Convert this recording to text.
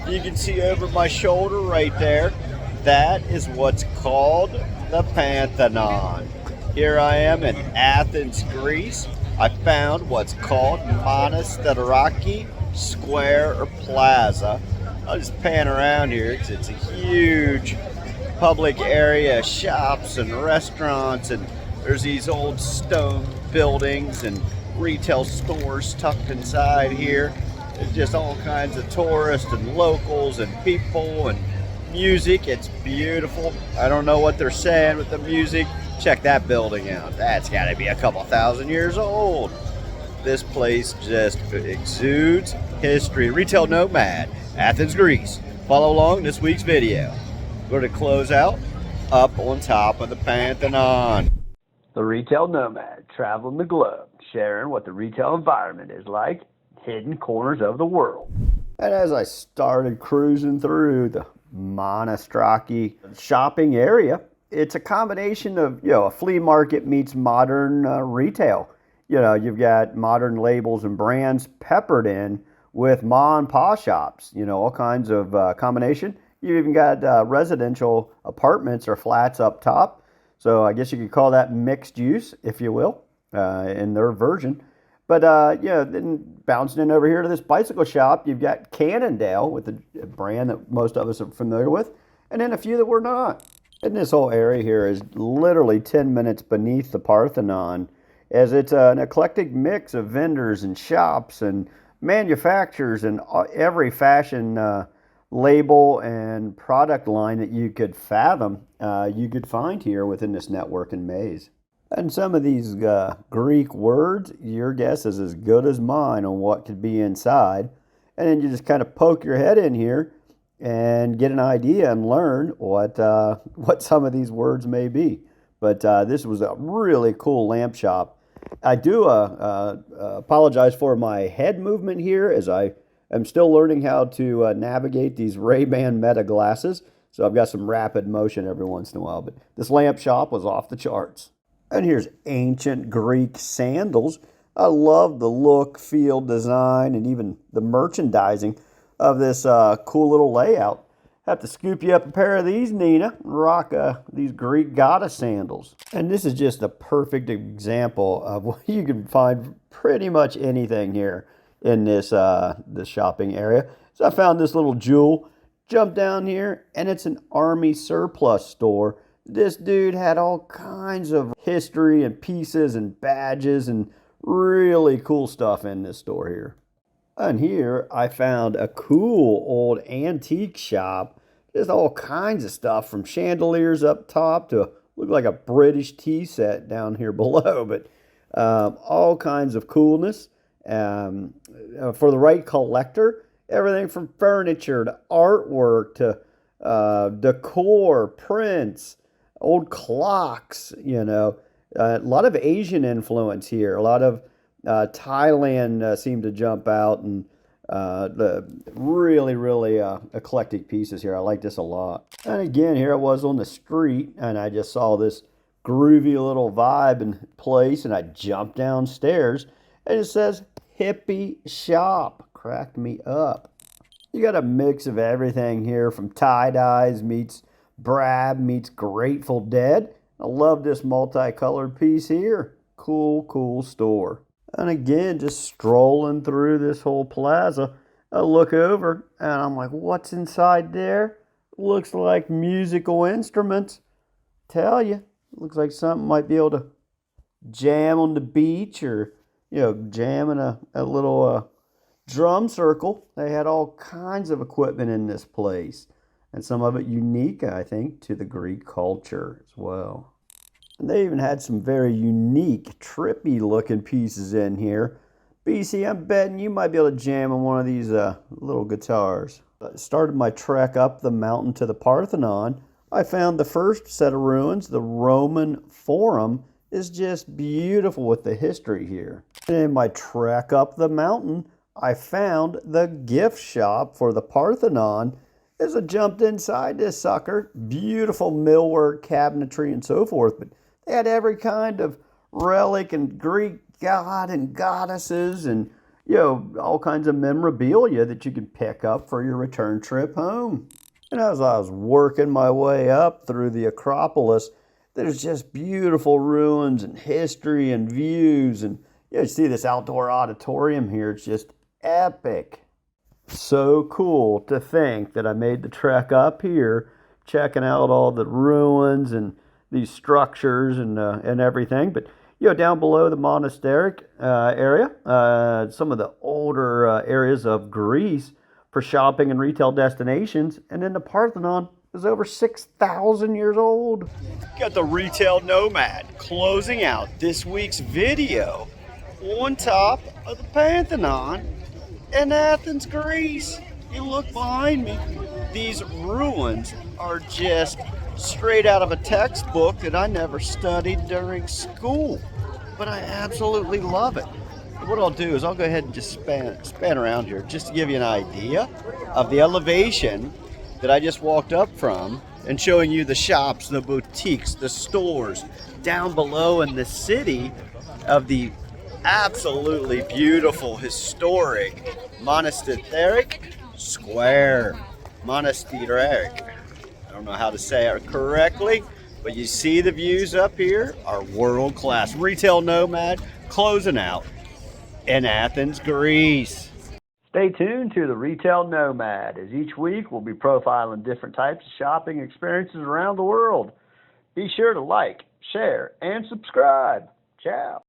You can see over my shoulder right there. That is what's called the Parthenon. Here I am in Athens, Greece. I found what's called Monastiraki Square or Plaza. I'll just pan around here because it's a huge public area, shops and restaurants, and there's these old stone buildings and retail stores tucked inside here. There's just all kinds of tourists and locals and people and music. It's beautiful. I don't know what they're saying with the music. Check that building out. That's got to be a couple thousand years old. This place just exudes history. Retail Nomad, Athens, Greece. Follow along this week's video. We're going to close out up on top of the Parthenon. The Retail Nomad, traveling the globe, sharing what the retail environment is like, hidden corners of the world. And as I started cruising through the Monastiraki shopping area, it's a combination of, a flea market meets modern retail. You've got modern labels and brands peppered in with ma and pa shops, all kinds of combination. You've even got residential apartments or flats up top. So I guess you could call that mixed use, if you will, in their version. But, then bouncing in over here to this bicycle shop, you've got Cannondale with a brand that most of us are familiar with, and then a few that we're not. And this whole area here is literally 10 minutes beneath the Parthenon, as it's an eclectic mix of vendors and shops and manufacturers and every fashion label and product line that you could fathom, you could find here within this network and maze. And some of these Greek words, your guess is as good as mine on what could be inside. And then you just kind of poke your head in here and get an idea and learn what some of these words may be. But this was a really cool lamp shop. I do apologize for my head movement here, as I am still learning how to navigate these Ray-Ban Meta glasses. So I've got some rapid motion every once in a while. But this lamp shop was off the charts. And here's ancient Greek sandals. I love the look, feel, design, and even the merchandising of this cool little layout. Have to scoop you up a pair of these, Nina, and rock these Greek goddess sandals. And this is just a perfect example of what you can find pretty much anything here in this shopping area. So I found this little jewel, jumped down here, and it's an army surplus store. This dude had all kinds of history and pieces and badges and really cool stuff in this store here. And here I found a cool old antique shop. Just all kinds of stuff from chandeliers up top to look like a British tea set down here below. But all kinds of coolness. For the right collector, everything from furniture to artwork to decor, prints, old clocks, a lot of Asian influence here. A lot of Thailand seemed to jump out, and the really eclectic pieces here. I like this a lot. And again, here I was on the street, and I just saw this groovy little vibe and place, and I jumped downstairs, and it says hippie shop. Cracked me up. You got a mix of everything here, from tie-dyes meets Brab meets Grateful Dead. I love this multicolored piece here. Cool store. And again, just strolling through this whole plaza, I look over and I'm like, what's inside there? Looks like musical instruments. Tell you, looks like something might be able to jam on the beach, or jam in a little drum circle. They had all kinds of equipment in this place, and some of it unique, I think, to the Greek culture as well. And they even had some very unique, trippy looking pieces in here. BC, I'm betting you might be able to jam on one of these little guitars. I started my trek up the mountain to the Parthenon. I found the first set of ruins, the Roman Forum, is just beautiful with the history here. And in my trek up the mountain, I found the gift shop for the Parthenon. As I jumped inside this sucker, beautiful millwork, cabinetry, and so forth, but they had every kind of relic and Greek god and goddesses and all kinds of memorabilia that you can pick up for your return trip home. And as I was working my way up through the Acropolis, there's just beautiful ruins and history and views. And you see this outdoor auditorium here. It's just epic. So cool to think that I made the trek up here, checking out all the ruins and these structures and everything. But down below the monasteric area, some of the older areas of Greece for shopping and retail destinations, and then the Parthenon is over 6,000 years old. Got the Retail Nomad closing out this week's video on top of the Parthenon in Athens, Greece. You look behind me, these ruins are just straight out of a textbook that I never studied during school, but I absolutely love it. What I'll do is I'll go ahead and just span around here just to give you an idea of the elevation that I just walked up from, and showing you the shops, the boutiques, the stores down below in the city of the absolutely beautiful historic Monastiraki Square. Monastiraki. I don't know how to say it correctly, but you see the views up here are world class. Retail Nomad closing out in Athens, Greece. Stay tuned to the Retail Nomad, as each week we'll be profiling different types of shopping experiences around the world. Be sure to like, share, and subscribe. Ciao.